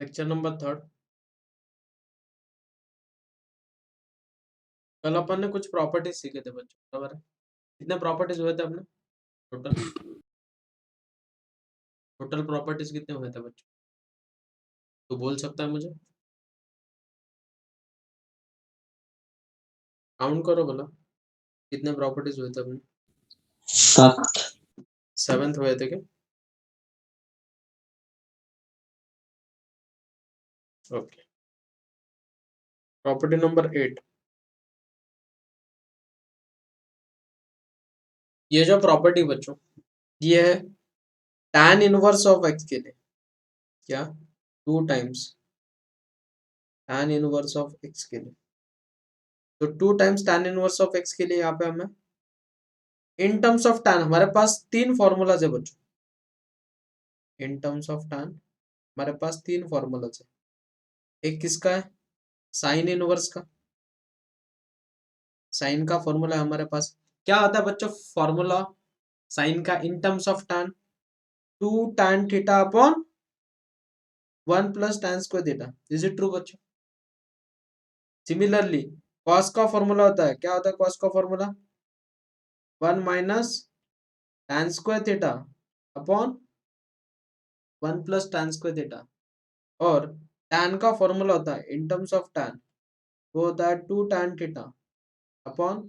Lecture number 3। कल अपन ने कुछ प्रॉपर्टीज सीखे थे बच्चों, बराबर है। कितने प्रॉपर्टीज हुए थे अपने टोटल? टोटल प्रॉपर्टीज कितने हुए थे बच्चों? तो बोल सकता है मुझे? काउंट करो बोला, कितने प्रॉपर्टीज हुए थे अपने? 7। 7th हुए थे क्या? ओके। Property number 8। ये जो प्रॉपर्टी बच्चों, ये है tan इनवर्स ऑफ x के लिए क्या 2 times tan inverse of x के लिए। तो 2 times tan inverse of x के लिए यहाँ पे हमें इन टर्म्स ऑफ tan हमारे पास 3 फॉर्मूलाज है बच्चों। इन टर्म्स ऑफ tan हमारे पास 3 फॉर्मूलाज है। एक किसका है? साइन इनवर्स का। साइन का फॉर्मूला हमारे पास क्या होता है बच्चों? फॉर्मूला साइन का इन terms of tan 2 tan theta upon 1 plus tan square theta. Is it true बच्चों? सिमिलरली कॉस का फॉर्मूला होता है, क्या होता है कॉस का formula? 1 minus tan square theta upon 1 plus tan square theta. और tan का फॉर्मूला होता है इन टर्म्स ऑफ tan, वो होता है 2 tan theta upon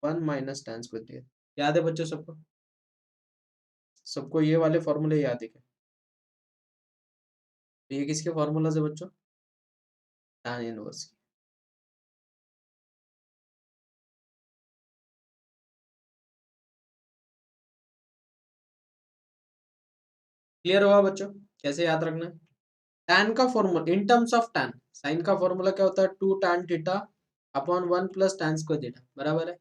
1 minus tan square theta. याद है बच्चों सबको? सबको ये वाले फॉर्मूले याद है क्या? तो ये किसके फॉर्मूला है बच्चों? tan इनवर्स की। क्लियर हुआ बच्चों? कैसे याद रखना है? tan का formula in terms of tan, sine का फॉर्मूला क्या होता है? 2 tan theta upon 1 plus tan square theta, बराबर है।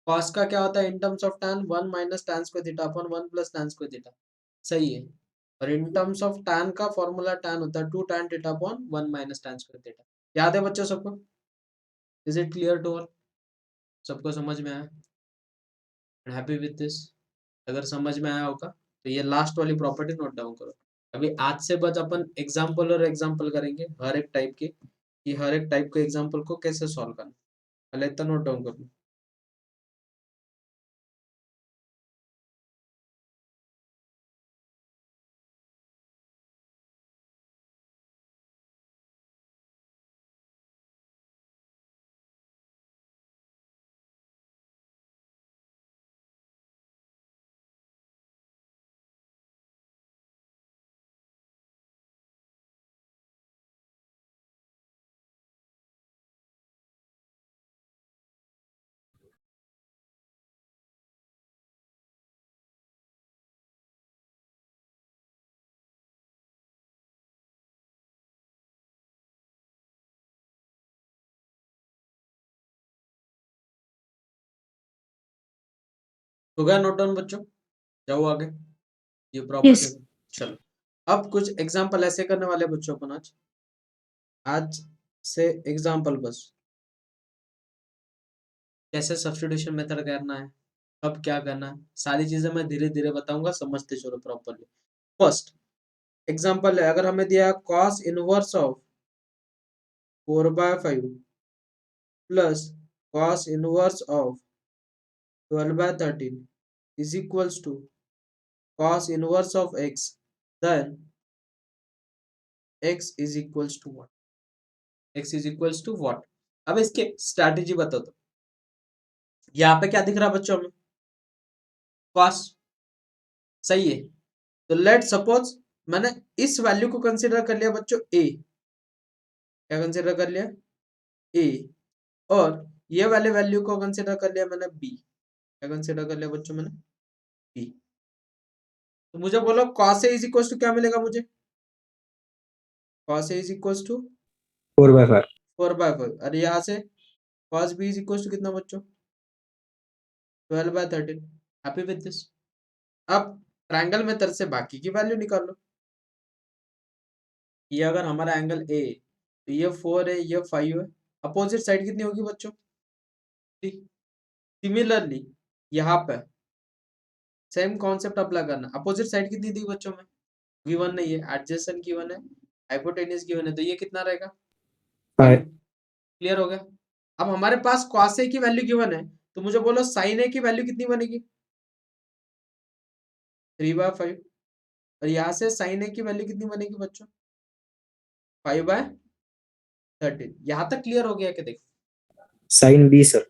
cos का क्या होता है in terms of tan? 1 minus tan square theta upon 1 plus tan square theta. सही है। और इन टर्म्स ऑफ tan का फॉर्मूला tan होता है 2 tan theta upon 1 minus tan square theta. याद है बच्चों सबको? Is it clear to all? सबको समझ में आया? Happy with this? अगर समझ में आया होगा तो ये लास्ट वाली प्रॉपर्टी नोट डाउन करो। अभी आज से बस अपन एग्जाम्पल और एग्जाम्पल करेंगे हर एक टाइप के, कि हर एक टाइप के एग्जाम्पल को कैसे सॉल्व करना। पहले इतना नोट डाउन कर लो। हो गया नोट डाउन बच्चों? जाओ आगे। ये प्रॉपर्टी यस। चलो, अब कुछ एग्जाम्पल ऐसे करने वाले बच्चों अपन आज। आज से एग्जाम्पल बस कैसे सब्स्टिट्यूशन मेथड करना है, कब क्या करना है, सारी चीजें मैं धीरे धीरे बताऊंगा, समझते चलो प्रॉपरली। फर्स्ट एग्जाम्पल है, अगर हमें दिया cos inverse of 4/5 plus cos inverse of 12/13 is equals to cos inverse of x, then x is equals to what? x is equals to what? अब इसके स्ट्रैटेजी बता दो। यहाँ पे क्या दिख रहा है बच्चों में? cos, सही है। तो लेट सपोज मैंने इस वैल्यू को कंसीडर कर लिया बच्चों a, क्या कंसीडर कर लिया? a। और ये वाले वैल्यू को कंसीडर कर लिया मैंने b, क्या कंसीडर कर लिया बच्चों मैंने? b। तो मुझे बोलो cos a is equal to क्या मिलेगा मुझे? cos a is equal to 4/5। 4/5। और यहाँ से cos b is equal to कितना बच्चों? 12/13। Happy with this? अब ट्रायंगल मेथड से बाकी की वैल्यू निकाल लो। ये अगर हमारा एंगल ए, तो ये 4 है, ये 5 है। अपोजिट साइड कितनी होगी बच्चों? सिमिलरली यहाँ पे सेम कॉन्सेप्ट अप्लाई करना। अपोजिट साइड कितनी थी बच्चों में? गिवन नहीं है, एडजेसेंट गिवन है, हाइपोटेन्यूज गिवन है तो ये कितना रहेगा 5 क्लियर हो गया। अब हमारे पास cos A की वैल्यू गिवन है तो मुझे बोलो sin A की वैल्यू कितनी बनेगी 3/5 और यहाँ से sin A की वैल्यू कितनी बनेगी बच्चों 5/13। यहाँ तक क्लियर हो गया कि देखो साइन बी सर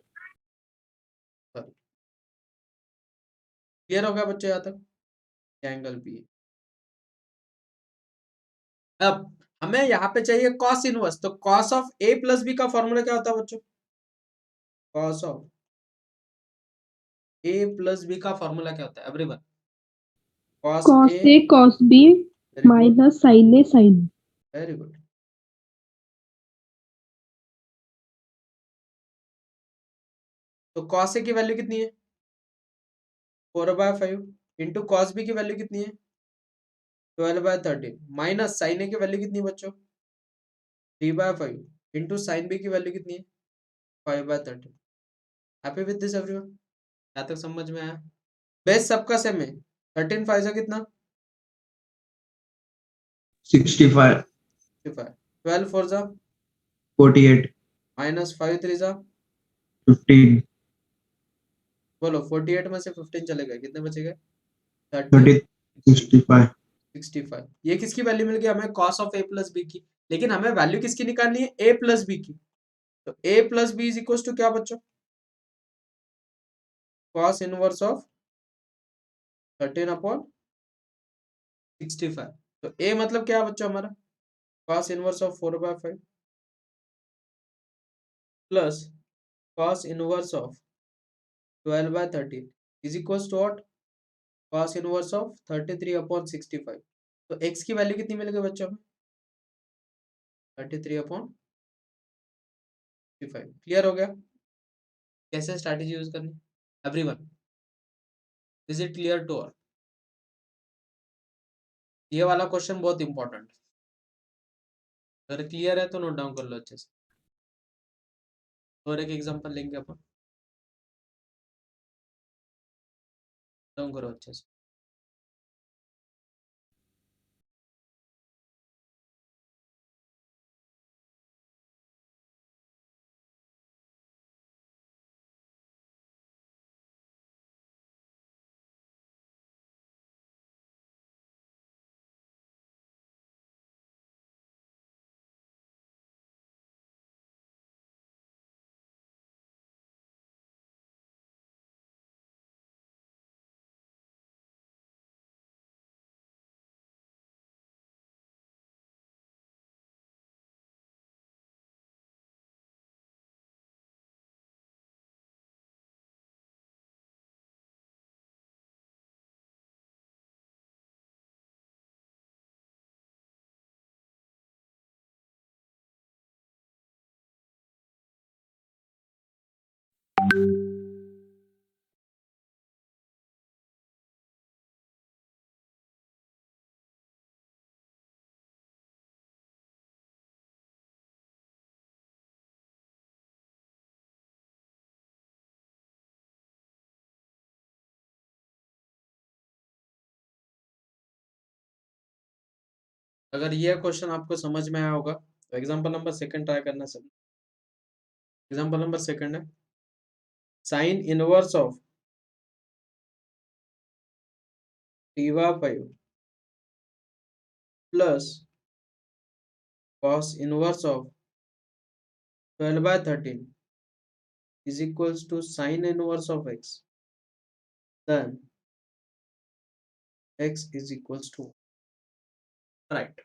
क्लियर हो गया बच्चों यहाँ तक एंगल बी। अब हमें यहाँ पे चाहिए cos इनवर्स तो cos of A plus B का फॉर्मूला क्या होता है बच्चों cos of A plus B का फॉर्मूला क्या होता है everyone cos cos A A cos B very good minus sin A sin B. Very good. तो cos A की वैल्यू कितनी है 4/5 इंटू cos B की वैल्यू कितनी है 12/13 माइनस sin A की वैल्यू कितनी है बच्चों 3/5 इंटू sin B की वैल्यू कितनी है 5/13। हैप्पी विद दिस एवरीवन यहाँ तक समझ में आया बेस सबका सेम है 13 5 से कितना 65 55 12 4 जा 48 माइनस 5 3 जा 15 बोलो 48 में से 15 चले गए कितने बचे गए 30 30 65 65। ये किसकी वैल्यू मिल गई हमें cos of A plus B की लेकिन हमें वैल्यू किसकी निकालनी है A प्लस बी की तो A plus B is equal to क्या बच्चों cos इनवर्स ऑफ 13/65 तो A मतलब क्या है बच्चों हमारा cos inverse of 4/5 plus cos inverse of 12/13 is equal to what cos inverse of 33/65 तो x की वैल्यू कितनी मिल गई बच्चों हमें 33/65। क्लियर हो गया कैसे स्ट्रैटेजी यूज करनी everyone is it clear to all. ये वाला क्वेश्चन बहुत इंपॉर्टेंट अगर क्लियर है तो नोट डाउन कर लो अच्छे से। और एक एग्जांपल लेंगे अपन डाउन करो अच्छे से। अगर ये क्वेश्चन आपको समझ में आया होगा तो एग्जांपल नंबर सेकंड ट्राई करना सर। एग्जांपल नंबर सेकंड है sine inverse of 3/5 plus cos inverse of 12/13 is equals to sin inverse of x then x is equals to right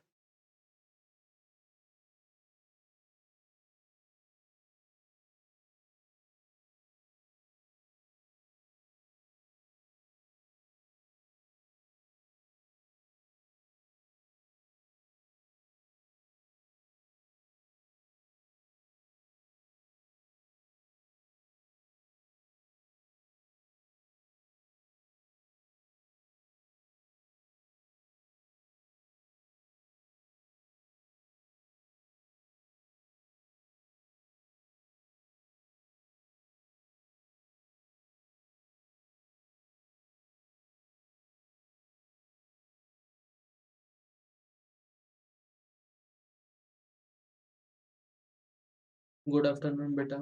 good afternoon बेटा।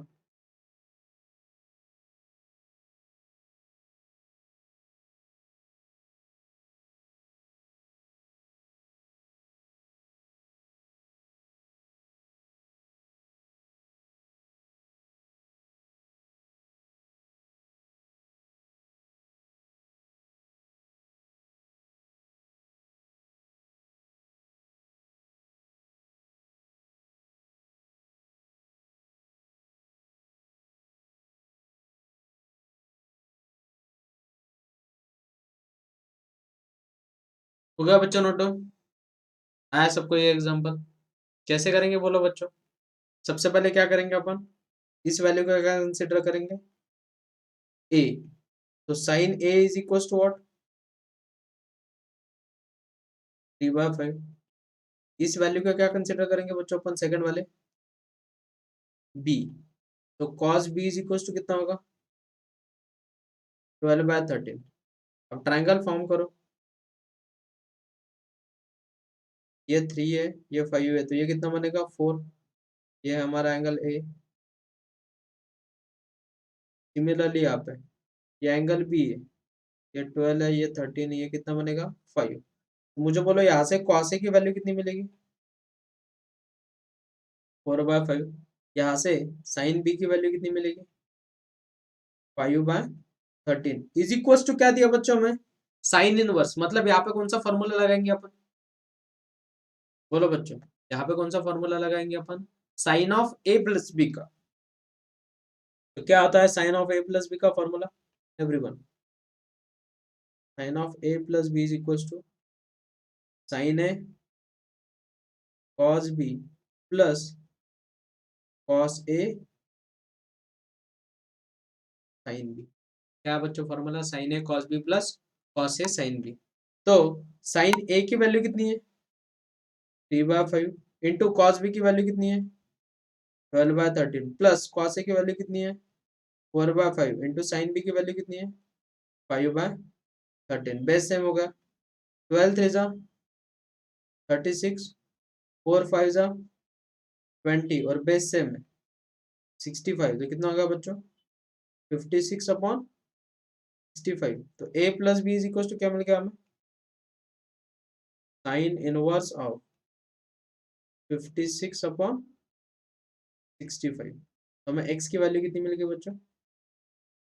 हो गया बच्चों नोटो? आया सबको ये example? कैसे करेंगे बोलो बच्चों? सबसे पहले क्या करेंगे अपन? इस वैल्यू का क्या कंसिडर करेंगे? ए। तो sine A is equal to what? 3/5। इस वैल्यू का क्या कंसिडर करेंगे बच्चों अपन सेकंड वाले? बी। तो cos b is equal to कितना होगा? 12/13। अब ट्रायंगल फॉर्म करो। ये 3 है, ये 5 है, तो ये कितना बनेगा? 4। ये है हमारा एंगल ए। सिमिलरली यहाँ पे ये एंगल बी है, ये 12 है, ये 13 है, ये कितना बनेगा? 5। तो मुझे बोलो यहाँ से cos a की वैल्यू कितनी मिलेगी? 4/5। यहाँ से साइन बी की वैल्यू कितनी मिलेगी? 5/13 इज इक्वल टू क्या दिया बच्चों में? Sine inverse. मतलब यहाँ पे कौन सा फॉर्मूला लगाएंगे अपन? बोलो बच्चों, यहाँ पे कौन सा फॉर्मूला लगाएंगे अपन? Sine of A plus B का। तो क्या होता है sine of A plus B का formula everyone? Sine of A plus B is equal to sine A cos B plus cos A sine B. क्या बच्चों formula? Sine A cos B plus cos A sine B. तो sine A की value कितनी है? 3/5 into cos B की value कितनी है? 12/13 plus cos ए की वैल्यू कितनी है? 4/5 इंटू साइन बी की वैल्यू कितनी है? 5/13। बेस सेम होगा। 12 3 जा 36, 4 5 जा 20 और बेस सेम है 65। तो कितना होगा बच्चों? 56/65। तो a plus B is equal to क्या मिल गया हमें? Sine inverse of 56/65। तो हमें x की वैल्यू कितनी मिल गई बच्चों?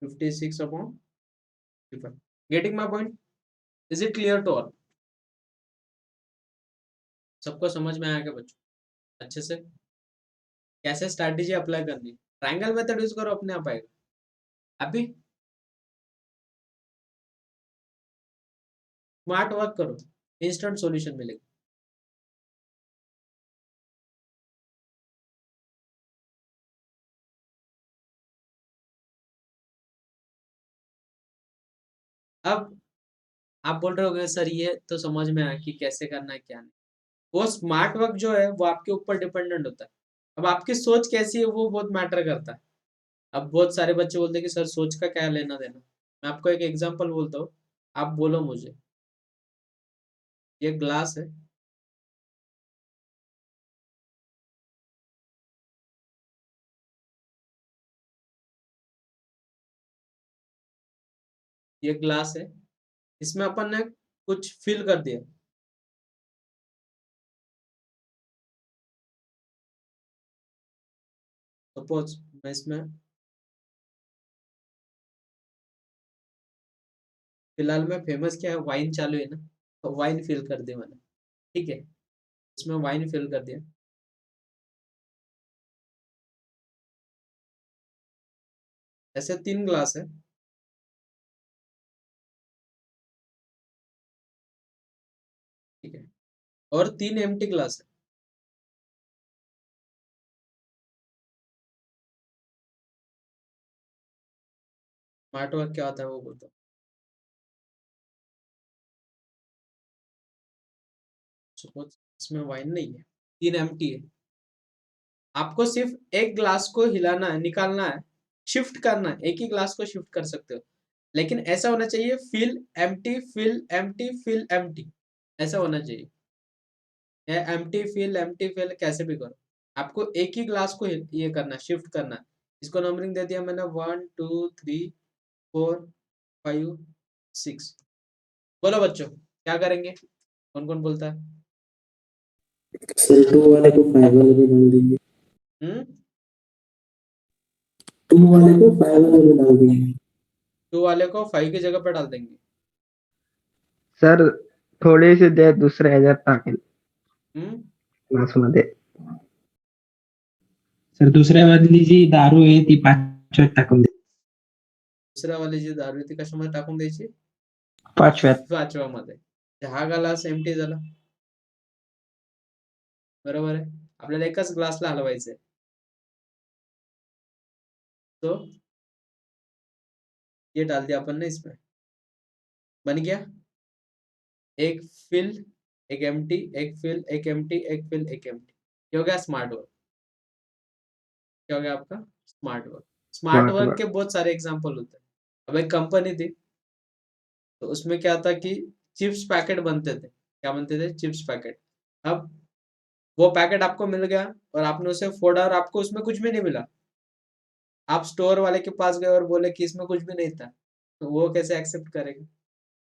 56/65। Getting my point? Is it clear to all? सबको समझ में आया क्या बच्चों अच्छे से? कैसे स्ट्रैटेजी अप्लाई करनी? ट्रायंगल मेथड यूज करो, अपने आप आएगा। अभी स्मार्ट वर्क करो, इंस्टेंट सॉल्यूशन मिलेगा। अब आप बोल रहे होगे सर ये तो समझ में आया कि कैसे करना है क्या नहीं। वो स्मार्ट वर्क जो है वो आपके ऊपर डिपेंडेंट होता है। अब आपकी सोच कैसी है वो बहुत मैटर करता है। अब बहुत सारे बच्चे बोलते हैं कि सर सोच का क्या लेना देना। मैं आपको एक एग्जांपल बोलता हूँ, आप बोलो मुझे। ये ग्लास है, ये ग्लास है, इसमें अपन ने कुछ फिल कर दिया। सपोज मैं इसमें फिलहाल में फेमस क्या है, वाइन चालू है ना, तो वाइन फिल कर दिया मैंने। ठीक है, इसमें वाइन फिल कर दिया। ऐसे 3 ग्लास है। ठीक है, और 3 एम्प्टी ग्लास है। स्मार्ट वर्क क्या होता है वो बोलता हूँ। सपोज इसमें वाइन नहीं है, 3 एम्प्टी है। आपको सिर्फ एक ग्लास को हिलाना है, निकालना है, शिफ्ट करना है। एक ही ग्लास को शिफ्ट कर सकते हो, लेकिन ऐसा होना चाहिए fill empty fill empty fill empty, ऐसा होना चाहिए। या एम्प्टी फिल कैसे भी करो। आपको एक ही क्लास को ये करना है, शिफ्ट करना है। इसको नंबरिंग दे दिया मैंने 1 2 3 4 5 6। बोलो बच्चों क्या करेंगे, कौन कौन बोलता है? सर 2 वाले को 5 वाले में डाल देंगे। हम्म 2 वाले को 5 वाले में डाल देंगे। 2 वाले को 5 की जगह पे डाल देंगे। सर थोड़ी सी देर दूसरे हजार ताकि हम्म ना सुना दे। सर दुसऱ्या वाली जी दारू आहे ती 5व्यात टाकून दे. दुसऱ्या वाली जी दारू आहे ती कशामध्ये टाकून द्यायची? 5व्यात. 5व्या मध्ये. हा ग्लास एम्प्टी झाला, बरोबर आहे. आपल्याला एकाच ग्लासला हलवायचंय. तो ये डाल दिया अपन ने इसमें, बन गया एक फिल एक एम्प्टी, एक फिल एक एम्प्टी, एक फिल एक एम्प्टी। ये हो गया स्मार्ट वर्क। क्या हो गया आपका? Smart work. Smart Smart work work. के बहुत सारे एग्जांपल होते हैं। अब एक कंपनी थी, तो उसमें क्या था कि चिप्स पैकेट बनते थे। क्या बनते थे? Chips packet. अब वो पैकेट आपको मिल गया और आपने उसे फोड़ा और आपको उसमें कुछ भी नहीं मिला। आप स्टोर वाले के पास गए और बोले कि इसमें कुछ भी नहीं था, तो वो कैसे एक्सेप्ट करेगा?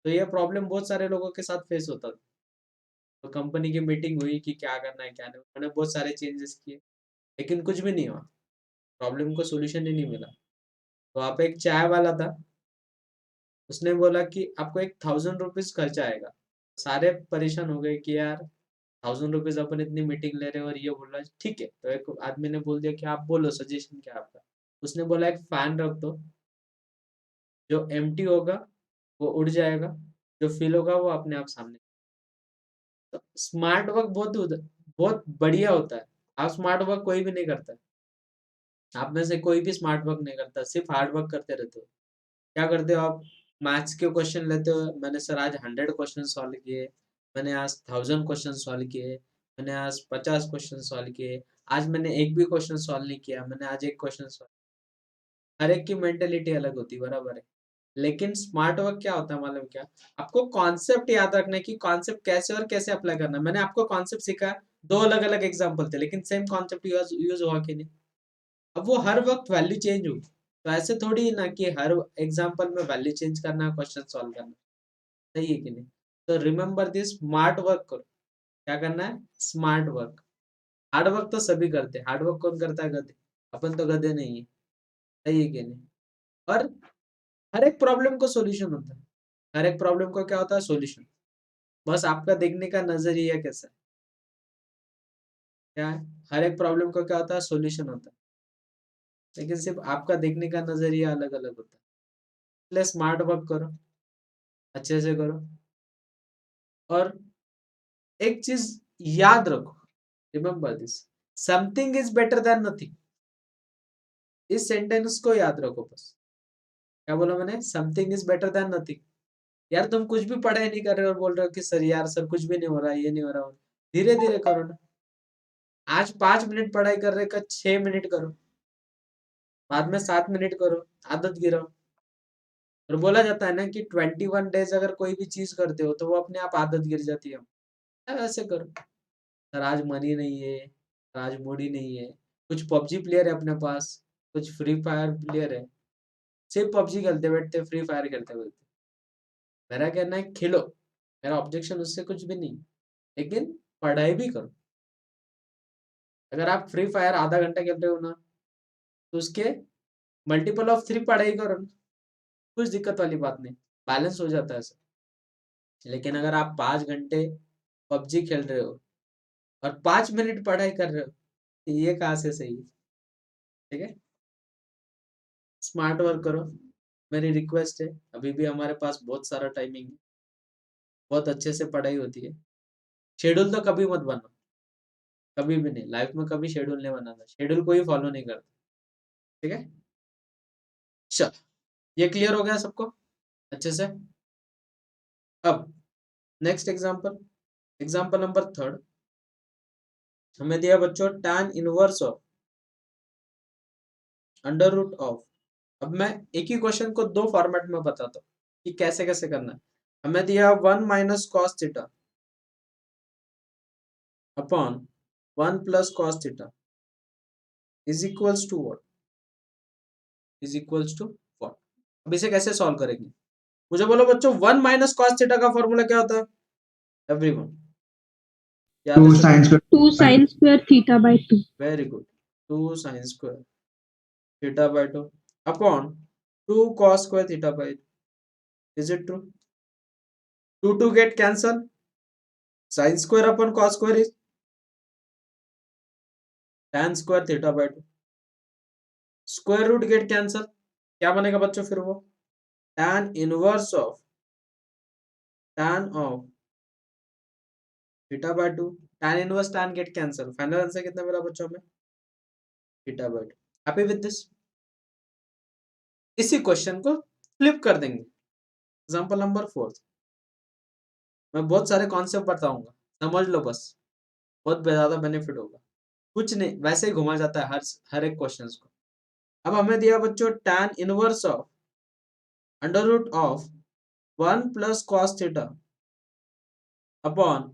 तो ये प्रॉब्लम बहुत सारे लोगों के साथ फेस होता था। तो कंपनी की मीटिंग हुई कि क्या करना है क्या नहीं, उन्होंने बहुत सारे चेंजेस किए, लेकिन कुछ भी नहीं हुआ, प्रॉब्लम को सोल्यूशन ही नहीं मिला। तो वहाँ पे एक चाय वाला था, उसने बोला कि आपको 1000 रुपीज खर्चा आएगा। सारे परेशान हो गए कि यार 1000 रुपीज अपन इतनी मीटिंग ले रहे हैं और ये बोल रहा है। ठीक है, तो एक आदमी ने बोल दिया कि आप बोलो सजेशन क्या है आपका। उसने बोला एक फैन रख दो, जो एम्प्टी होगा वो उड़ जाएगा, जो फिल होगा वो अपने आप सामने। तो स्मार्ट वर्क बहुत बढ़िया होता है। आप स्मार्ट वर्क कोई भी नहीं करता, आप में से कोई भी स्मार्ट वर्क नहीं करता, सिर्फ हार्ड वर्क करते रहते हो। क्या करते हो आप? मैथ्स के क्वेश्चन लेते हो, मैंने सर आज 100 क्वेश्चन सॉल्व किए, मैंने आज 1000 क्वेश्चन सॉल्व किए, मैंने आज 50 क्वेश्चन सॉल्व किए, आज मैंने एक भी क्वेश्चन सॉल्व नहीं किया, मैंने आज एक क्वेश्चन सॉल्व। हर एक की मेंटेलिटी अलग होती है, बराबर है। लेकिन स्मार्ट वर्क क्या होता है मालूम क्या? आपको कॉन्सेप्ट याद रखना है कि कॉन्सेप्ट कैसे और कैसे अप्लाई करना है। मैंने आपको कॉन्सेप्ट सिखाया, दो अलग अलग एग्जाम्पल थे, लेकिन सेम कॉन्सेप्ट यूज हुआ कि नहीं? अब वो हर वक्त वैल्यू चेंज होगी, तो ऐसे थोड़ी ना कि हर एग्जाम्पल में वैल्यू चेंज करना, क्वेश्चन सॉल्व करना, सही है कि नहीं? तो रिमेम्बर दिस, स्मार्ट वर्क करो। क्या करना है? Smart work. हार्ड वर्क तो सभी करते हैं, हार्ड वर्क कौन करता है? गधे। अपन तो गधे नहीं है, सही है कि नहीं? और हर एक प्रॉब्लम को सॉल्यूशन होता है, हर एक प्रॉब्लम को क्या होता है? सॉल्यूशन। बस आपका देखने का नजरिया कैसा है, क्या है? हर एक प्रॉब्लम को क्या होता है? सॉल्यूशन होता है, लेकिन सिर्फ आपका देखने का नजरिया अलग अलग होता है। इसलिए स्मार्ट वर्क करो, अच्छे से करो। और एक चीज याद रखो, remember this, something is better than nothing. इस सेंटेंस को याद रखो बस। क्या बोला मैंने? Something is better than nothing. यार तुम कुछ भी पढ़ाई नहीं कर रहे और बोल रहे हो कि सर यार सर कुछ भी नहीं हो रहा, ये नहीं हो रहा। धीरे धीरे करो ना। आज 5 मिनट पढ़ाई कर रहे का 6 मिनट करो, बाद में 7 मिनट करो, आदत गिराओ। और बोला जाता है ना कि 21 डेज अगर कोई भी चीज करते हो तो वो अपने आप आदत गिर जाती है। यार ऐसे करो। सर आज मनी नहीं है, सर आज मूड ही नहीं है। कुछ पबजी प्लेयर है अपने पास, कुछ फ्री फायर प्लेयर है, सिर्फ पबजी खेलते बैठते, फ्री फायर खेलते बैठते। मेरा कहना है खेलो, मेरा ऑब्जेक्शन उससे कुछ भी नहीं, लेकिन पढ़ाई भी करो। अगर आप फ्री फायर आधा घंटा खेल रहे हो ना, तो उसके मल्टीपल ऑफ 3 पढ़ाई करो ना, कुछ दिक्कत वाली बात नहीं, बैलेंस हो जाता है सब। लेकिन अगर आप 5 घंटे पबजी खेल रहे हो और 5 मिनट पढ़ाई कर रहे हो, तो ये कहाँ से सही है? ठीक है, स्मार्ट वर्क करो, मेरी रिक्वेस्ट है। अभी भी हमारे पास बहुत सारा टाइमिंग है, बहुत अच्छे से पढ़ाई होती है। शेड्यूल तो कभी मत बनाओ, कभी भी नहीं, लाइफ में कभी शेड्यूल नहीं बनाना, शेड्यूल कोई फॉलो नहीं करता। ठीक है, चल ये क्लियर हो गया सबको अच्छे से? अब नेक्स्ट एग्जांपल, एग्जांपल नंबर 3 हमें दिया बच्चों tan inverse of under root of. अब मैं एक ही क्वेश्चन को दो फॉर्मेट में बताता हूँ कि कैसे कैसे करना है। हमें दिया 1 minus cos theta upon 1 plus cos theta. Is equals to what, is equals to what. अब इसे कैसे सॉल्व करेंगे, मुझे बोलो बच्चों 1 माइनस कॉस थीटा का फॉर्मूला क्या होता है एवरीवन, याद है 2 sir? sin square 2 sin square theta by 2. Very good, 2 sin square theta by 2 upon 2 cos square theta by 2. Is it true? 2 get cancel, sin square upon cos square is tan square theta by 2. Square root get cancel, क्या बनेगा बच्चों फिर वो tan inverse of theta by 2, tan inverse tan get cancel, final answer कितना मिला बच्चों में theta by 2। Happy with this? इसी क्वेश्चन को फ्लिप कर देंगे, एग्जांपल नंबर 4। मैं बहुत सारे कॉन्सेप्ट बताऊंगा, समझ लो बस, बहुत ज्यादा बेनिफिट होगा। कुछ नहीं, वैसे ही घुमा जाता है हर एक क्वेश्चन को। अब हमें दिया बच्चों tan inverse of under root of 1 plus cos theta upon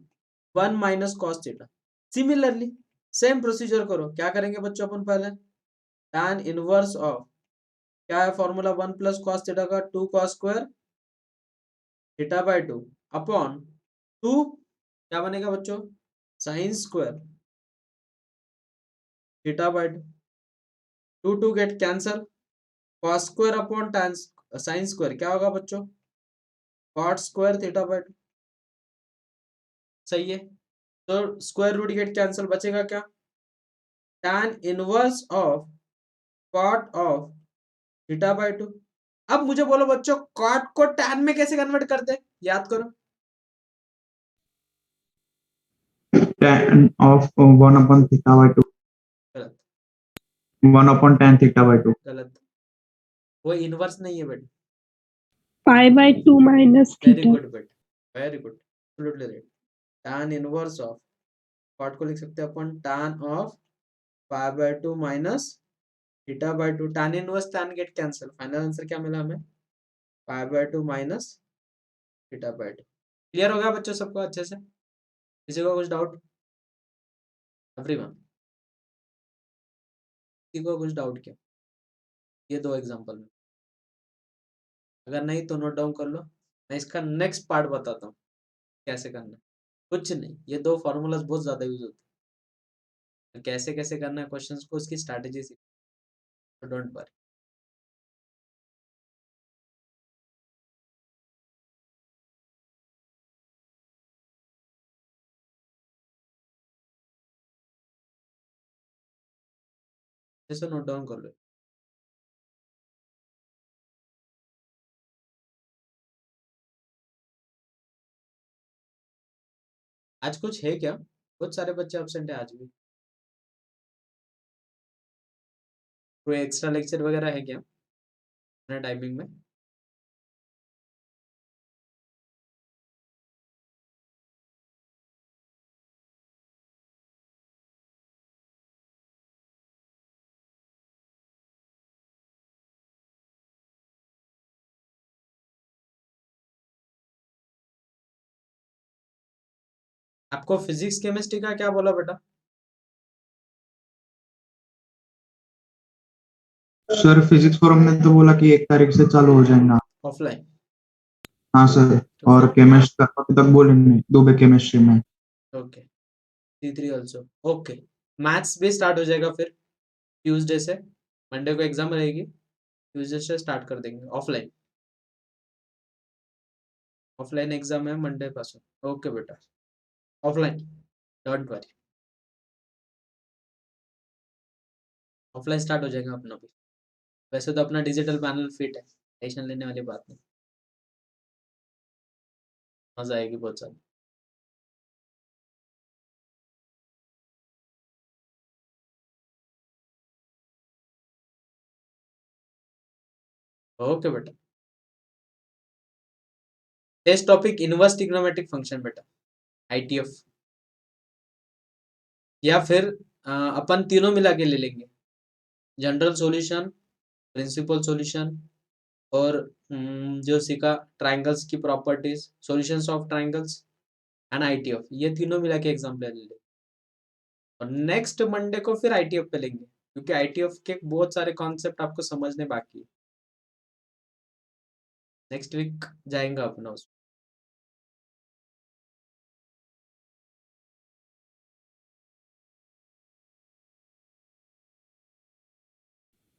1 minus cos theta. Similarly same procedure करो, क्या करेंगे बच्चों अपन पहले tan इनवर्स ऑफ, क्या है फॉर्मूला 1 प्लस कॉस थीटा का 2 cos square theta by 2 upon 2 क्या बनेगा बच्चों sign square theta by 2, 2 get cancel, cos square upon tan sine square क्या होगा बच्चों कॉट स्क्वायर थीटा बाय 2। सही है, तो स्क्वायर रूट गेट कैंसल, बचेगा क्या tan inverse of cot of theta by 2। अब मुझे बोलो बच्चों कॉट को tan में कैसे कन्वर्ट करते हैं, याद करो। tan of 1 upon theta by 2, गलत, 1 upon tan theta by 2. गलत, वो इनवर्स नहीं है बेटा। Pi by 2 minus very theta. Good बेटा, very good, absolutely right. tan inverse of cot को लिख सकते हैं अपन tan of pi by 2 minus theta by 2, tan inverse tan get cancel, final answer क्या मिला हमें pi by 2 minus theta by 2। Clear हो गया बच्चों सबको अच्छे से? किसी को कुछ डाउट? एवरीवन, किसी को कुछ डाउट क्या ये दो एग्जांपल में? अगर नहीं तो नोट डाउन कर लो, मैं इसका नेक्स्ट पार्ट बताता हूँ कैसे करना है। कुछ नहीं, ये दो फॉर्मूलाज बहुत ज्यादा यूज होते हैं, कैसे कैसे करना है क्वेश्चंस को, उसकी स्ट्रैटेजी सीख, तो डोंट वरी। जैसे नोट डाउन कर लो। आज कुछ है क्या, बहुत सारे बच्चे एब्सेंट है आज भी, कोई एक्स्ट्रा लेक्चर वगैरह है क्या अपने टाइमिंग में? आपको फिजिक्स केमिस्ट्री का क्या बोला बेटा? सर फिजिक्स फोरम ने तो बोला कि 1 तारीख से चालू हो जाएगा। ऑफलाइन? हाँ सर, तो और फिर केमिस्ट का अभी तक बोले नहीं, दुबे केमिस्ट्री में। Okay, C3 also okay. Maths भी स्टार्ट हो जाएगा फिर ट्यूसडे से, मंडे को एग्जाम रहेगी, ट्यूसडे से स्टार्ट कर देंगे ऑफलाइन। ऑफलाइन एग्जाम है मंडे पासून, ओके बेटा offline, don't worry, offline start हो जाएगा अपना भी। वैसे तो अपना डिजिटल पैनल फिट है, टेंशन लेने वाली बात नहीं, मजा आएगी बहुत सारी। ओके बेटा, test topic inverse trigonometric function बेटा, ITF, या फिर अपन तीनों मिला के ले लेंगे, जनरल सॉल्यूशन, प्रिंसिपल सॉल्यूशन, और जो सीखा ट्राइंगल्स की properties, solutions of triangles and ITF, ये तीनों मिला के एग्जाम ले लेंगे। और नेक्स्ट मंडे को फिर ITF पे लेंगे, क्योंकि ITF के बहुत सारे कॉन्सेप्ट आपको समझने बाकी है। नेक्स्ट वीक जाएंगे अपना उस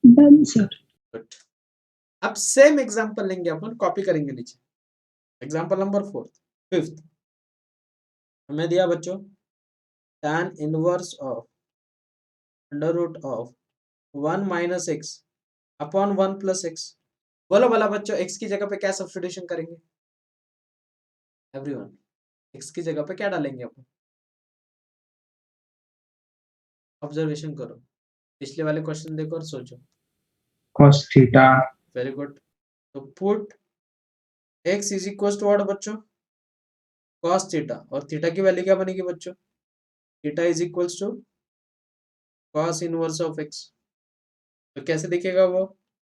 डन सर। बट अब सेम एग्जांपल लेंगे अपन, कॉपी करेंगे नीचे। एग्जांपल नंबर 5th हमें दिया बच्चों tan inverse of under root of 1 minus x upon 1 plus x. बोलो बोला बच्चों, x की जगह पे क्या सब्स्टिट्यूशन करेंगे एवरीवन? x की जगह पे क्या डालेंगे अपन? ऑब्जर्वेशन करो, पिछले वाले क्वेश्चन देखो और सोचो। cos theta very good. तो put x is equal to what बच्चों? cos theta. और थीटा की वैल्यू क्या बनेगी बच्चों? Theta is equal to cos inverse of x। तो कैसे दिखेगा वो?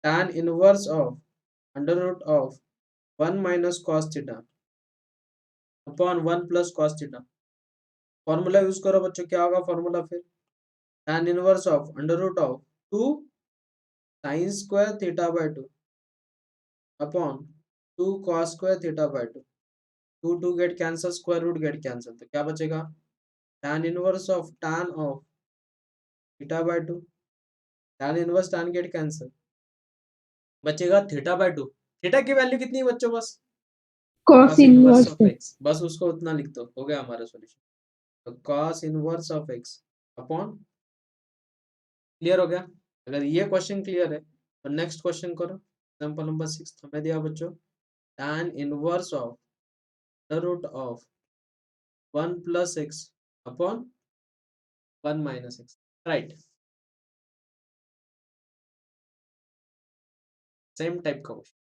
tan inverse of under root of 1 minus cos theta upon 1 plus cos theta. Formula use करो बच्चों, क्या होगा फॉर्मूला फिर? tan inverse of under root of 2 sin square theta by 2 upon 2 cos square theta by 2। 2 get cancel, square root get cancel, तो क्या बचेगा? tan inverse of tan of theta by 2, tan inverse tan get cancel, बचेगा theta by 2। Theta की value कितनी है बच्चों? बस cos cos inverse inverse of x, बस उसको उतना लिख दो, हो गया हमारा सॉल्यूशन। तो cos inverse of x upon, clear हो गया? अगर ये क्वेश्चन क्लियर है तो नेक्स्ट क्वेश्चन करो। एग्जांपल नंबर 6 हमें दिया बच्चों tan inverse of the root of 1 plus x upon 1 minus x. Right, same type का question.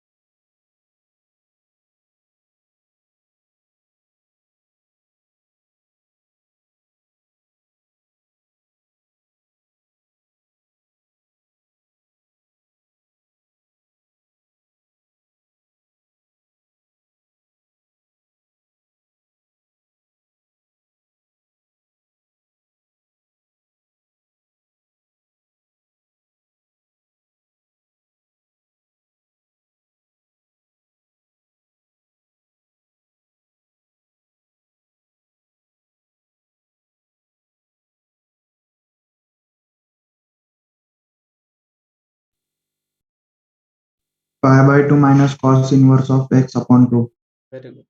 pi by 2 minus cos inverse of x upon 2. Very good.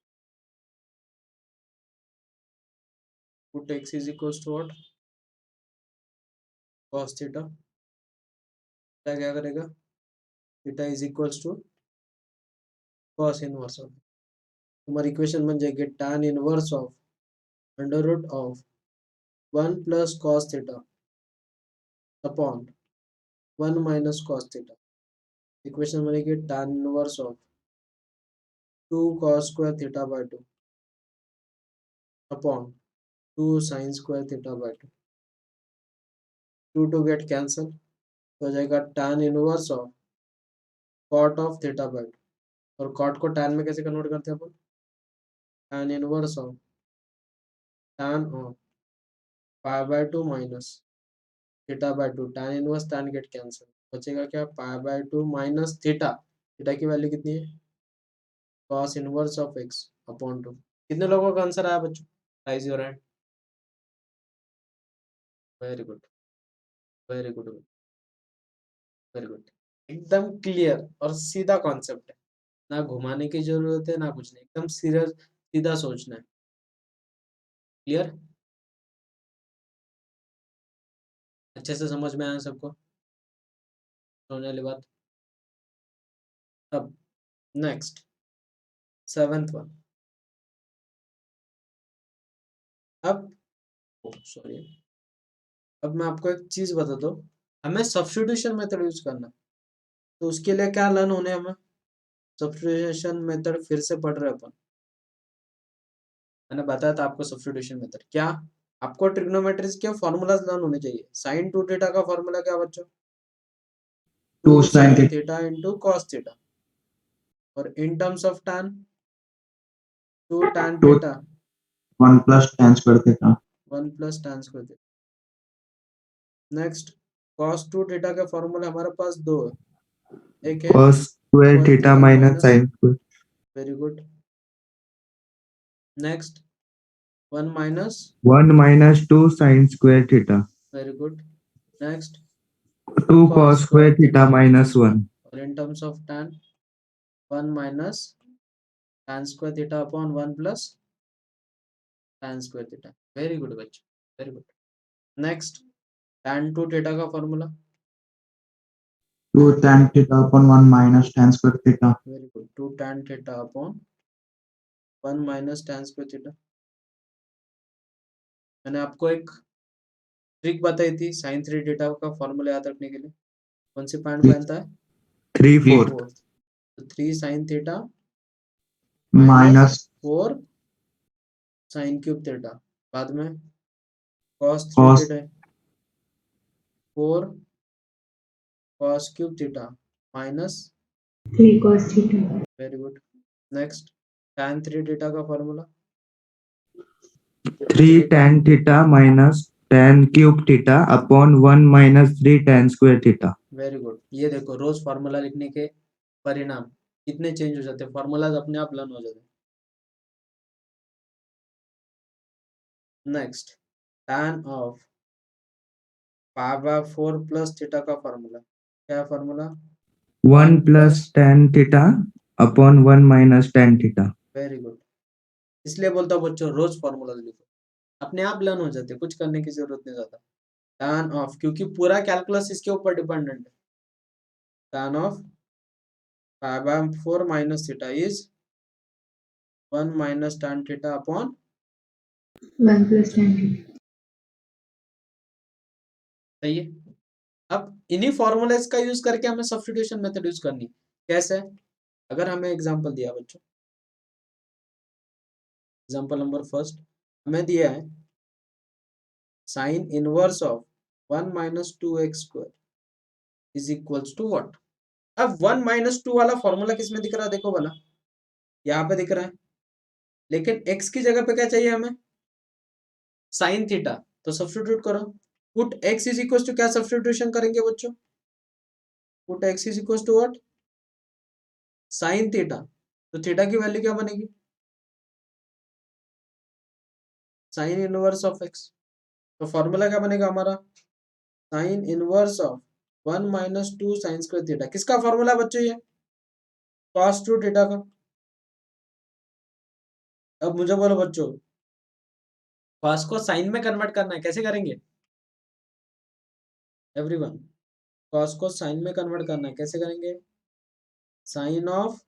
Put x is equal to what? cos theta. Theta क्या करेगा? Theta is equal to cos inverse of, तुम्हारी equation बन जाएगी tan inverse of under root of 1 plus cos theta upon 1 minus cos theta. Equation बनेगी tan inverse of 2 cos square theta by 2 upon 2 sin square theta by 2। 2 get cancel, तो हो जाएगा tan inverse of cot of theta by 2। और cot को tan में कैसे convert करते हैं अपन? tan inverse of tan of pi by 2 minus theta by 2। tan inverse tan get cancel, बचेगा क्या? Pi by 2 minus theta. Theta की वैल्यू कितनी है? cos inverse of x upon 2। कितने लोगों का आंसर आया बच्चों? Rise your hand. Very good, very good, very good. एकदम क्लियर और सीधा कॉन्सेप्ट है, ना घुमाने की जरूरत है ना कुछ नहीं, एकदम सीरियस सीधा सोचना है। क्लियर? अच्छे से समझ में आया सबको? सोने वाली बात। अब नेक्स्ट 7th वन। अब सॉरी, अब मैं आपको एक चीज बता दो, हमें सब्स्टिट्यूशन मेथड यूज करना है। तो उसके लिए क्या लर्न होने हमें? सब्स्टिट्यूशन मेथड फिर से पढ़ रहे अपन। मैंने बताया था आपको सब्स्टिट्यूशन मेथड क्या, आपको ट्रिग्नोमेट्रीज के फॉर्मूलाज लर्न होने चाहिए। साइन 2 थीटा का फॉर्मूला क्या बच्चों? 2 2 sin sin theta theta into cos theta. और in terms of tan 2 tan 2 theta 1 plus tan square theta. 1 plus tan square theta. Next cos 2 theta का फॉर्मूला हमारे पास दो है, एक है cos square cos theta theta minus minus sin square. Very good, next 1 minus 1 minus 2 sin square theta. Very good, next 2 cos square theta minus 1. और in terms of tan 1 minus tan square theta upon 1 plus tan square theta. Very good बच्चों, very good. Next tan 2 theta का formula 2 tan theta upon 1 minus tan square theta. Very good, 2 tan theta upon 1 minus tan square theta। मैंने आपको एक trick बताई थी sign 3 theta का formula याद रखने के लिए, कौन सी पॉइंट बनता है 3/4 तो 3 sin theta minus 4 sin cube theta, बाद में cos 3 cos theta 4 cos cube theta minus 3 cos theta. Very good, next tan 3 theta का formula 3 tan theta minus tan cube theta upon 1 minus 3 tan square theta. Very good. ये देखो रोज formula लिखने के परिणाम कितने change हो जाते हैं, फॉर्मूलाज अपने आप लर्न हो जाते हैं। Next tan of pi by 4 plus theta का फॉर्मूला क्या है, formula 1 plus tan theta upon 1 minus tan theta. Very good. इसलिए बोलता हूँ बच्चों रोज फॉर्मूला लिखो, अपने आप लर्न हो जाते हैं, कुछ करने की जरूरत नहीं ज्यादा। tan ऑफ, क्योंकि पूरा कैलकुलस इसके ऊपर डिपेंडेंट है, tan of pi by 4 minus theta is 1 minus tan theta upon 1 plus tan theta. सही है। अब इन्हीं फॉर्मूलेस का यूज करके हमें सब्स्टिट्यूशन मेथड यूज करनी, कैसे? अगर हमें एग्जांपल दिया बच्चों, एग्जांपल नंबर फर्स्ट हमें दिया है sine inverse of 1 minus 2x square is equals to what. अब 1 माइनस 2 वाला फॉर्मूला किस में दिख रहा है, देखो भला यहाँ पे दिख रहा है, लेकिन x की जगह पे क्या चाहिए हमें, साइन थीटा, तो सब्स्टिट्यूट करो, put x is equals to, क्या सब्स्टिट्यूशन करेंगे बच्चों, put x is equals to what, sine theta, तो थीटा की वैल्यू क्या बनेगी, साइन इनवर्स ऑफ x, तो फॉर्मूला क्या बनेगा हमारा, sine inverse of 1 minus 2 sine square theta, किसका फॉर्मूला बच्चों ये, cos 2 थीटा का। अब मुझे बोलो बच्चों cos को साइन में कन्वर्ट करना है, कैसे करेंगे एवरीवन, cos को साइन में कन्वर्ट करना है, कैसे करेंगे, sine of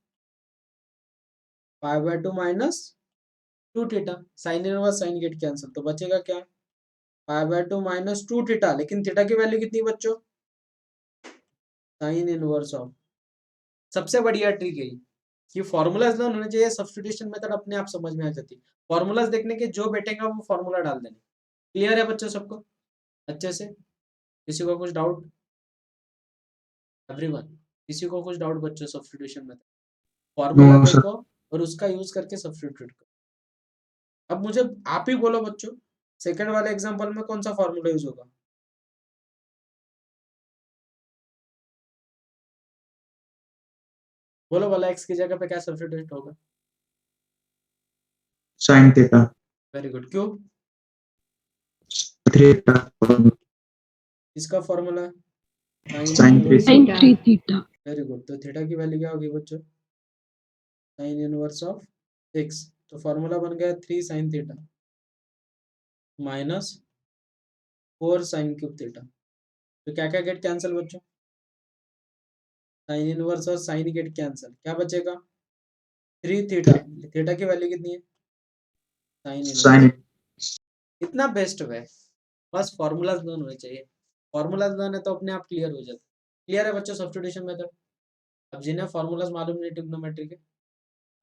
pi by 2 minus 2 theta, sine inverse sine get cancel, तो बचेगा क्या, पाई बाय 2 माइनस 2 थीटा, लेकिन थीटा की वैल्यू कितनी बच्चों, साइन इनवर्स ऑफ। सबसे बढ़िया ट्रिक है कि फॉर्मूलाज लर्न होने चाहिए, सब्स्टिट्यूशन मेथड अपने आप समझ में आ जाती है, फॉर्मूलाज देखने के जो बैठेगा वो फॉर्मूला डाल देने। क्लियर है बच्चों सबको अच्छे से, किसी को कुछ डाउट एवरीवन, किसी को कुछ डाउट बच्चों substitution method, formula No, sir. देखो और उसका यूज करके सब्स्टिट्यूट करो। अब मुझे आप ही बोलो बच्चों सेकंड वाले एग्जांपल में कौन सा फॉर्मूला यूज होगा, बोलो वाला x की जगह पे क्या सब्स्टिट्यूट होगा, Sin theta. वेरी गुड, क्यों, Theta. इसका formula Sin 3 Sin 3 theta. Very good, तो थीटा की वैल्यू क्या होगी बच्चों, साइन इनवर्स ऑफ x, तो फॉर्मूला बन गया 3 sine theta minus 4 sine cube theta, तो क्या क्या गेट कैंसिल बच्चों, साइन इनवर्स और साइन गेट कैंसिल, क्या बचेगा 3 थीटा, थीटा की वैल्यू कितनी है साइन Sin. इनवर्स। इतना बेस्ट वे, बस फॉर्मूलाज लर्न होने चाहिए, फॉर्मूलाज लर्न है तो अपने आप क्लियर हो जाता है। क्लियर है बच्चों सब्स्टिट्यूशन मेथड। अब जिन्हें फॉर्मूलाज मालूम नहीं ट्रिग्नोमेट्री के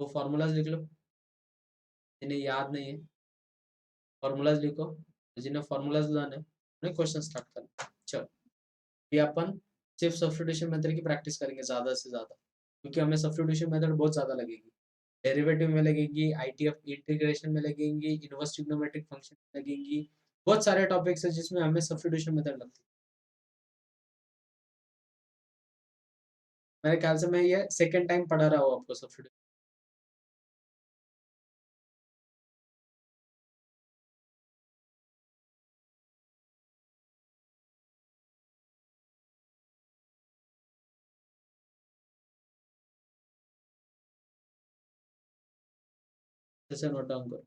वो फॉर्मूलाज लिख लो, जिन्हें याद नहीं है फॉर्मूलाज लिखो, जिन्हें फॉर्मूलाज लर्न है उन्हें क्वेश्चन स्टार्ट करना। चलो ये अपन सिर्फ सब्स्टिट्यूशन मेथड की प्रैक्टिस करेंगे ज़्यादा से ज़्यादा, क्योंकि हमें सब्स्टिट्यूशन मेथड बहुत ज़्यादा लगेगी, डेरिवेटिव में लगेगी, आईटीएफ इंटीग्रेशन में लगेंगी, इनवर्स ट्रिग्नोमेट्रिक फंक्शन में लगेंगी, बहुत सारे टॉपिक्स है जिसमें हमें सब्स्टिट्यूशन मेथड लगती है। मेरे ख्याल से मैं ये सेकंड टाइम पढ़ा रहा हूँ आपको सब्स्टिट्यूशन। जैसे नोट डाउन करो।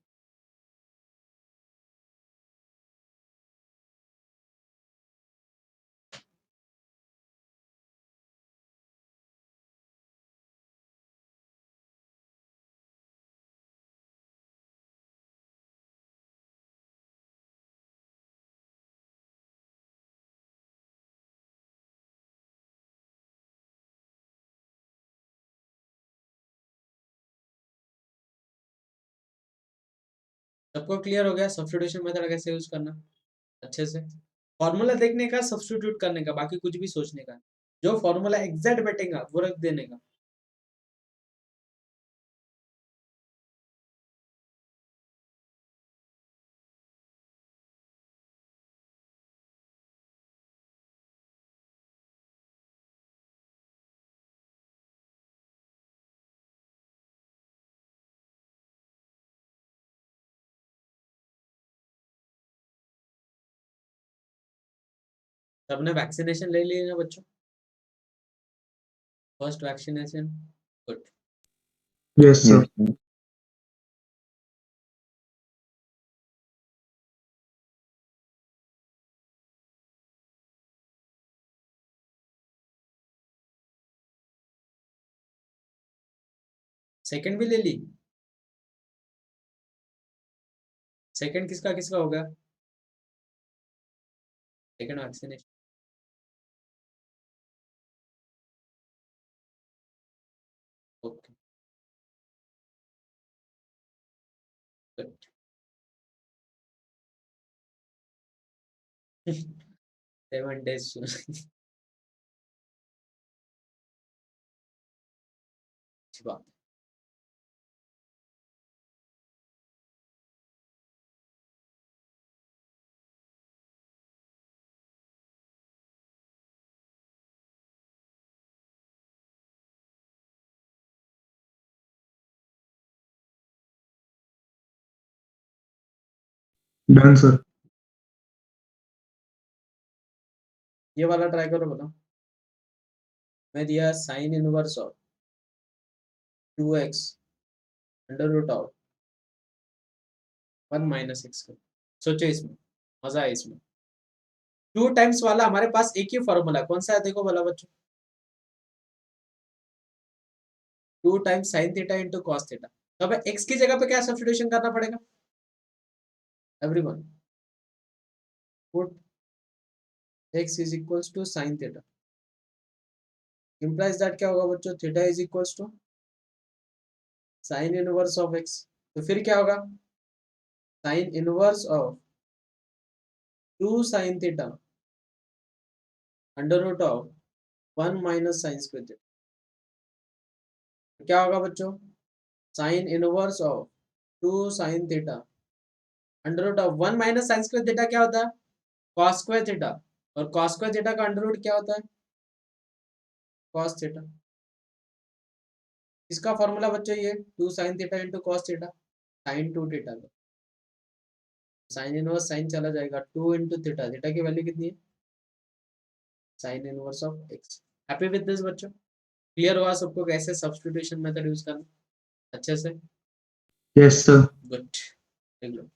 सबको क्लियर हो गया सब्स्टिट्यूशन मेथड कैसे यूज करना अच्छे से? फॉर्मूला देखने का, सब्स्टिट्यूट करने का, बाकी कुछ भी सोचने का, जो फॉर्मूला एग्जैक्ट बैठेगा वो रख देने का। सबने वैक्सीनेशन ले लिए ना बच्चों? First vaccination, good. Yes, sir. Yes, sir. Second भी ले ली? सेकंड किसका किसका हो गया? Second vaccination, okay, good. 7 days। अच्छी बात। Done, sir. ये वाला ट्राई करो, बताओ। मैं दिया sine inverse of 2x under root of 1 - x। सोचो इसमें, मजा है इसमें। 2 टाइम्स वाला हमारे पास एक ही फॉर्मूला कौन सा है देखो भला बच्चों। 2 times sign theta into cos theta. तो अब एक्स की जगह पे क्या सब्स्टिट्यूशन करना पड़ेगा everyone? Put x is equals to sine theta, implies that क्या होगा बच्चों, theta is equals to sine inverse of x। तो फिर क्या होगा, sine inverse of 2 sine theta under root of 1 - sine square theta. क्या होगा बच्चों, sine inverse of 2 sine theta under root of 1 - sine square theta क्या होता है, कॉस स्क्वायर थीटा। और कॉस स्क्वायर थीटा का अंडर रूट क्या होता है, कॉस थीटा। इसका फॉर्मूला बच्चों ये 2 sine theta into cos theta, sine 2 theta का साइन इनवर्स साइन चला जाएगा 2 इंटू थीटा, थीटा की वैल्यू कितनी है, sine inverse of x. Happy with this बच्चों? क्लियर हुआ सबको कैसे सब्स्टिट्यूशन मेथड यूज करना अच्छे से? Yes, sir. गुड, देख लो।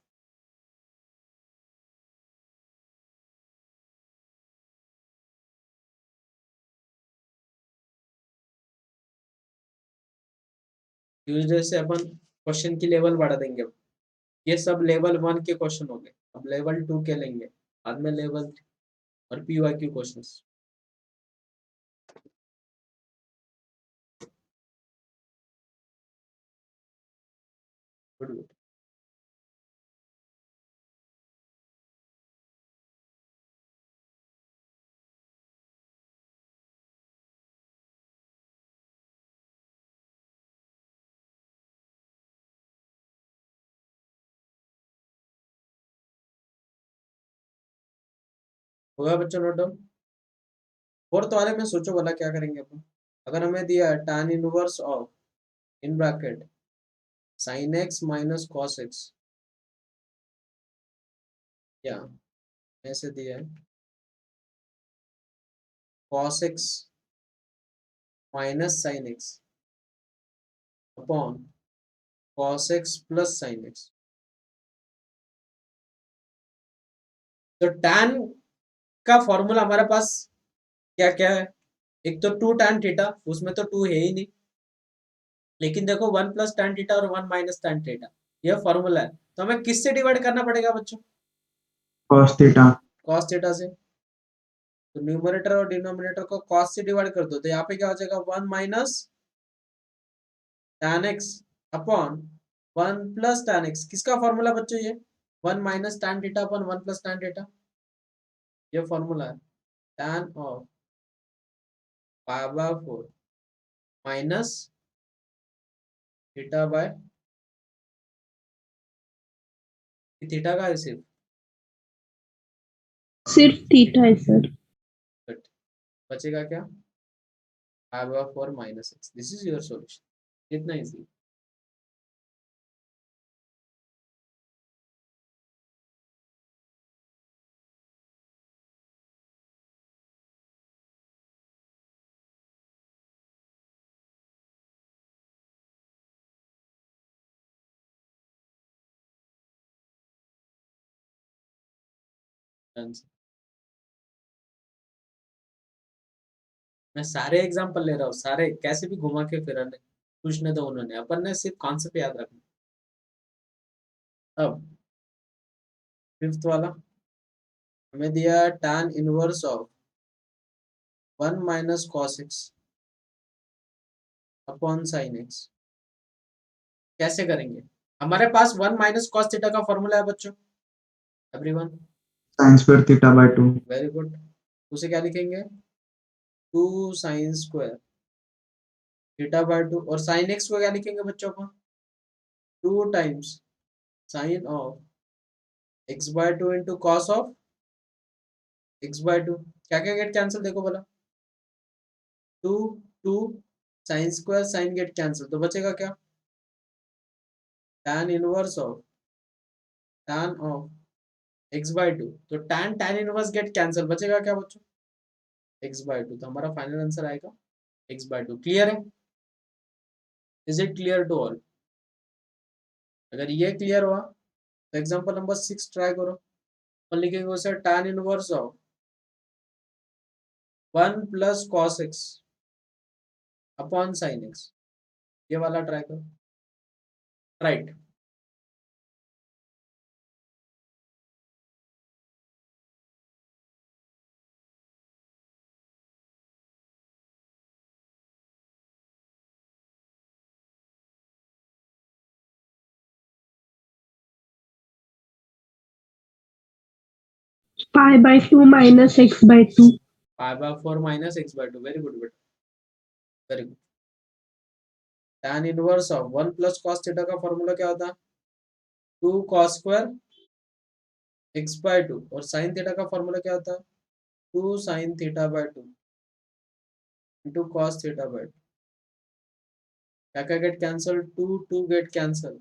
ट्यूजडे से अपन क्वेश्चन की लेवल बढ़ा देंगे। ये सब लेवल 1 के क्वेश्चन हो गए, अब लेवल 2 के लेंगे, बाद में लेवल 3 और पीवाईक्यू क्वेश्चंस। Good good. हो गया बच्चों नोट डाउन? फोर्थ वाले में सोचो वाला क्या करेंगे अपन। अगर हमें दिया है tan inverse of in bracket sin x minus cos x, या ऐसे दिया है cos x minus sin x upon cos x plus sin x, तो tan का फॉर्मूला हमारे पास क्या क्या है? एक तो 2 tan थीटा, उसमें तो 2 है ही नहीं, लेकिन देखो 1 प्लस tan थीटा और 1 माइनस tan थीटा, यह फॉर्मूला है। तो हमें किससे डिवाइड करना पड़ेगा बच्चों? cos theta, cos थीटा से। तो न्यूमरेटर और डिनोमिनेटर को cos से डिवाइड कर दो, तो यहाँ पे क्या हो जाएगा 1 minus tan x upon 1 plus tan x। किसका फॉर्मूला बच्चों ये? 1 minus tan theta upon 1 plus tan theta, ये फॉर्मूला है। tan of pi by 4 minus theta bye, theta का है सिर्फ, सिर्फ थीटा है सर। बट बचेगा क्या? Pi by 4 minus x। This is your solution. इतना इजी। मैं सारे एग्जांपल ले रहा हूँ, सारे कैसे भी घुमा के फिरा ने पूछने दो उन्होंने, अपन ने सिर्फ कॉन्सेप्ट याद रखना। अब फिफ्थ वाला हमें दिया tan inverse of 1 minus cos x upon sin x। कैसे करेंगे? हमारे पास 1 माइनस cos थीटा का फॉर्मूला है बच्चों, everyone. sin square theta by 2, very good. उसे क्या लिखेंगे? 2 sin स्क्वायर थीटा बाय 2, और sin x को क्या लिखेंगे बच्चों को? 2 times sin of x by 2 into cos of x by 2। क्या क्या गेट कैंसिल देखो बोला, 2 2 sin square sin get cancel, तो बचेगा क्या? tan inverse of tan of x by 2, तो tan इनवर्स गेट कैंसिल, बचेगा क्या बच्चों? x by 2। तो हमारा फाइनल आंसर आएगा x बाय 2। क्लियर है? Is it clear to all? अगर ये क्लियर हुआ तो एग्जांपल नंबर 6 ट्राई करो। अपन लिखेंगे उसे tan inverse of 1 plus cos x upon sin x, ये वाला ट्राई करो। Right. Pi by 2 minus x by 2। Pi by 4 minus x by 2। Very good बेटा, very good. tan inverse of 1 plus cos theta का formula क्या होता है? 2 cos square x by 2, और sin theta का फॉर्मूला क्या होता है? 2 sin theta by 2 into cos theta by 2। क्या क्या get cancel? 2 2 get cancel,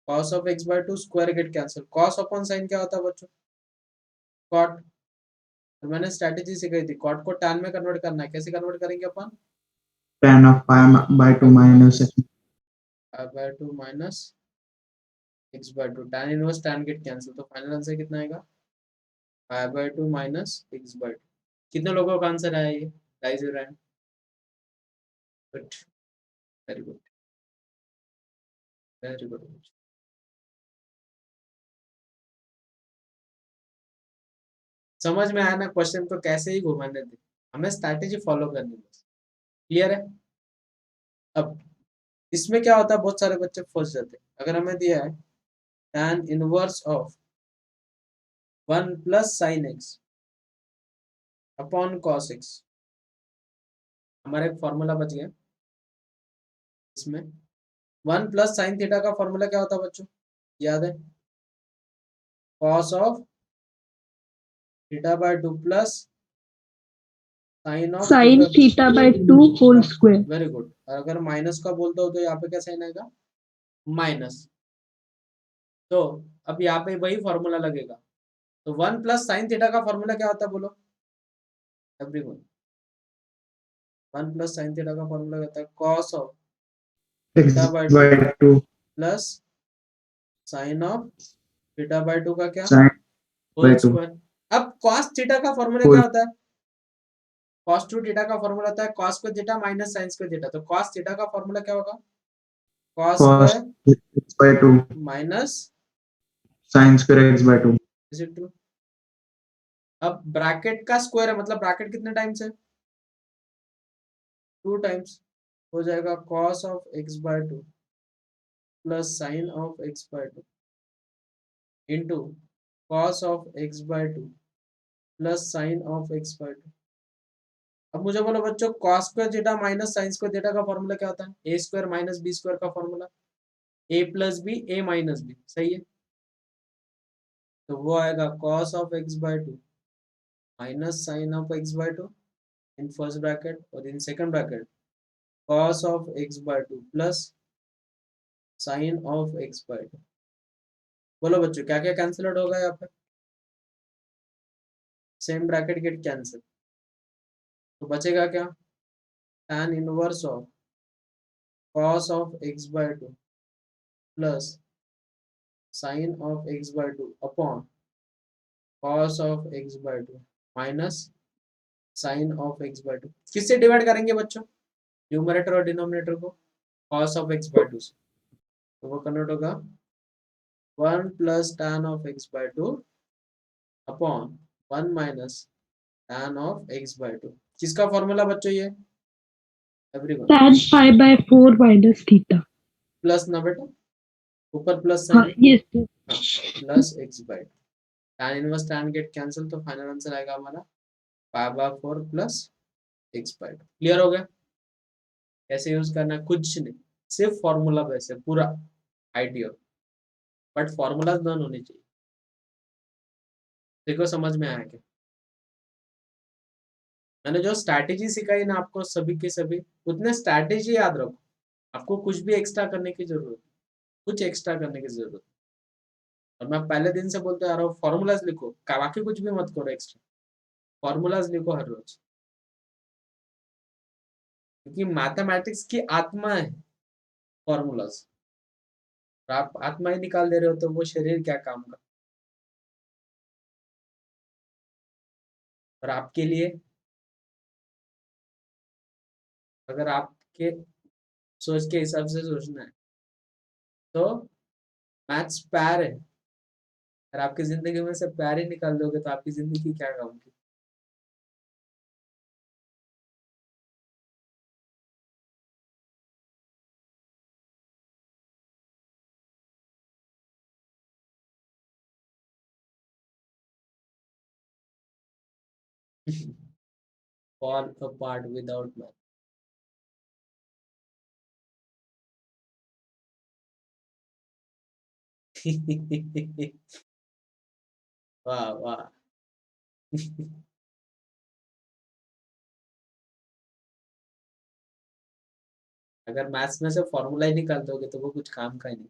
cos of x by 2 square get cancel, cos upon sin क्या होता है बच्चों? cot। तो मैंने स्ट्रैटेजी सिखाई थी, cot को tan में कन्वर्ट करना है। कैसे कन्वर्ट करेंगे अपन? tan of pi by 2 minus x, pi by 2 minus x by 2, tan inverse tan get cancel, तो फाइनल आंसर कितना आएगा? pi by 2 minus x by 2। कितने लोगों का आंसर आया ये? Raise your hand. Good, very good, very good. समझ में आया ना? क्वेश्चन को कैसे ही घुमाने दे, हमें स्ट्रैटेजी फॉलो करनी है। क्लियर है? अब इसमें क्या होता है, बहुत सारे बच्चे फंस जाते हैं। अगर हमें दिया है tan inverse of 1 plus sin x upon cos x, हमारा एक फॉर्मूला बच गया इसमें। 1 प्लस sin थीटा का फॉर्मूला क्या होता है बच्चों? याद है? cos of theta by 2 plus sine of Sin theta by 2 whole square. Very good. अगर माइनस का बोलते हो तो यहाँ पे क्या साइन आएगा, माइनस। तो अब यहाँ पे वही फॉर्मूला लगेगा। तो 1 प्लस साइन थीटा का फॉर्मूला क्या होता है बोलो एवरीवन। 1 प्लस साइन थीटा का फॉर्मूला क्या होता है, cos of x theta by by 2 plus sine of theta by 2 का क्या, sin होल by 2 स्क्वायर। अब कॉस थीटा का फॉर्मूला क्या whole होता है, कॉस टू थीटा का फॉर्मूला होता है cos square theta minus sine square theta. तो कॉस थीटा का फॉर्मूला क्या होगा, cos cos square x by 2 minus, sin square x by 2 is it true. अब ब्रैकेट का स्क्वायर है, मतलब ब्रैकेट कितने टाइम्स है, 2 टाइम्स। हो जाएगा cos of x by 2 plus sine of x by 2 into cos of x by 2 plus sine of x by 2। अब मुझे बोलो बच्चों, cos square theta minus sine square theta का फॉर्मूला क्या होता है, A square minus B square का formula, A plus B A minus B, सही है। तो वो आएगा cos of x by 2 minus sine of x by 2 in first bracket, और इन second bracket cos of x by 2 plus sine of x by 2। बोलो बच्चों क्या क्या कैंसिल आउट होगा यहाँ पे, सेम ब्रैकेट गेट कैंसिल, तो बचेगा क्या, tan inverse of cos of x by 2 plus sine of x by 2 upon cos of x by 2 minus sine of x by 2। किससे डिवाइड करेंगे बच्चों, न्यूमरेटर और डिनोमिनेटर को cos of x by 2 से, तो वो कन्वर्ट होगा 1 plus tan of x by 2 upon 1 minus tan of x by 2। किसका फॉर्मूला बच्चों ये, everyone, Tan pi by 4 minus theta. Plus ना बेटा, ऊपर प्लस हाँ, साइन है, yes sir. हाँ, plus x by tan inverse tan get cancel, तो फाइनल आंसर आएगा हमारा 5/4 प्लस एक्स बाय 2। क्लियर हो गया, कैसे यूज करना है, कुछ नहीं, सिर्फ फॉर्मूला वैसे पूरा आइडिया, बट फॉर्मूला डन होनी चाहिए। देखो समझ में आया क्या, मैंने जो स्ट्रैटेजी सिखाई ना आपको सभी के सभी, उतने स्ट्रैटेजी याद रखो, आपको कुछ भी एक्स्ट्रा करने की जरूरत, कुछ एक्स्ट्रा करने की जरूरत। और मैं पहले दिन से बोलते आ रहा हूँ, फॉर्मूलाज लिखो, बाकी कुछ भी मत करो एक्स्ट्रा, फॉर्मूलाज लिखो हर रोज, क्योंकि मैथमेटिक्स की आत्मा है फॉर्मूलाज। आप आत्मा ही निकाल दे रहे हो तो वो शरीर क्या काम का। और आपके लिए, अगर आपके सोच के हिसाब से सोचना है तो मैथ्स प्यार है, अगर आपकी जिंदगी में से प्यार ही निकाल दोगे तो आपकी जिंदगी क्या काम की। fall apart without math। वाह वाह। अगर मैथ्स में से फॉर्मूला ही निकाल दोगे तो वो कुछ काम का ही नहीं।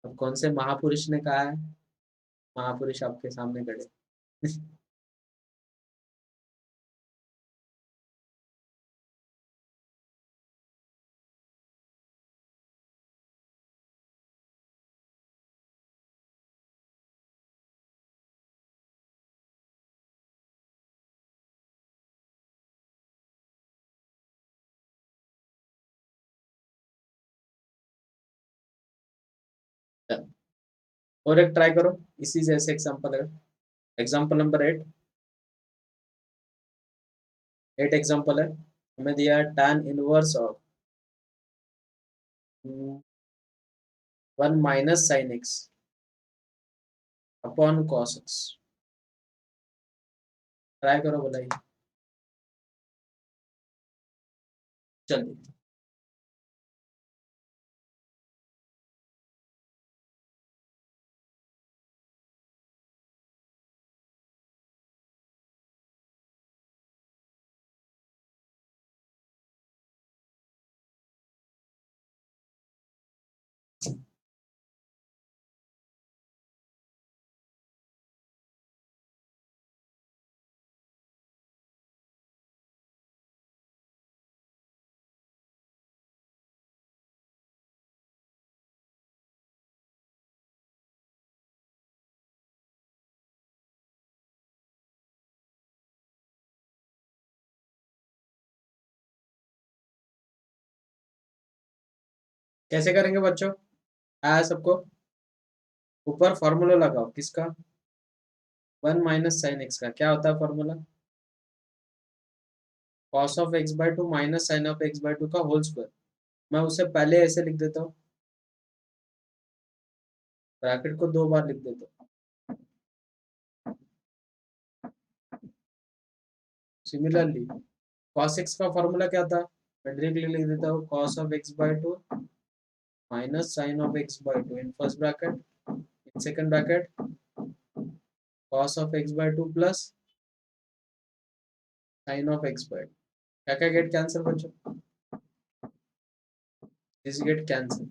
अब कौन से महापुरुष ने कहा है, महापुरुष आपके सामने खड़े। और एक ट्राई करो, इसी जैसे एग्जांपल है, एग्जांपल नंबर 8। 8 एग्जांपल है, हमें दिया है tan inverse of 1 minus sine x upon cos x. Try करो बताइए, चलिए। कैसे करेंगे बच्चों? आया सबको? ऊपर फॉर्मूला लगाओ, किसका? 1 माइनस साइन एक्स का। क्या होता है formula? Cos of x by two minus sine of x by two का होल स्क्वायर। मैं उसे पहले ऐसे लिख देता हूँ, ब्रैकेट को 2 बार लिख देता हूँ। सिमिलरली cos x का फॉर्मूला क्या था? मैं डायरेक्टली लिख देता हूँ cos of x by two minus sine of x by two in first bracket, in second bracket cos of x by two plus sine of x by two. क्या क्या get cancel बच्चों? This get cancel,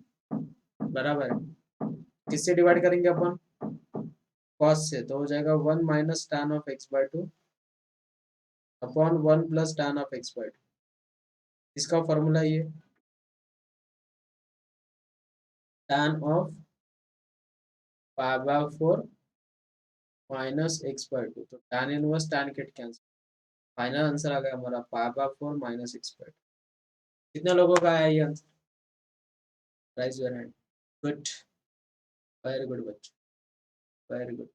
बराबर है। किससे divide करेंगे अपन? cos से, तो हो जाएगा 1 minus tan of x by two upon 1 plus tan of x by two. इसका फॉर्मूला ये tan of pi by 4 minus x by two, तो tan inverse tan get cancel. Final answer आ गया हमारा pi by 4 minus x by two. कितने लोगों का आया ये answer? Raise your hand. Good, very good बच्चों, वेरी गुड।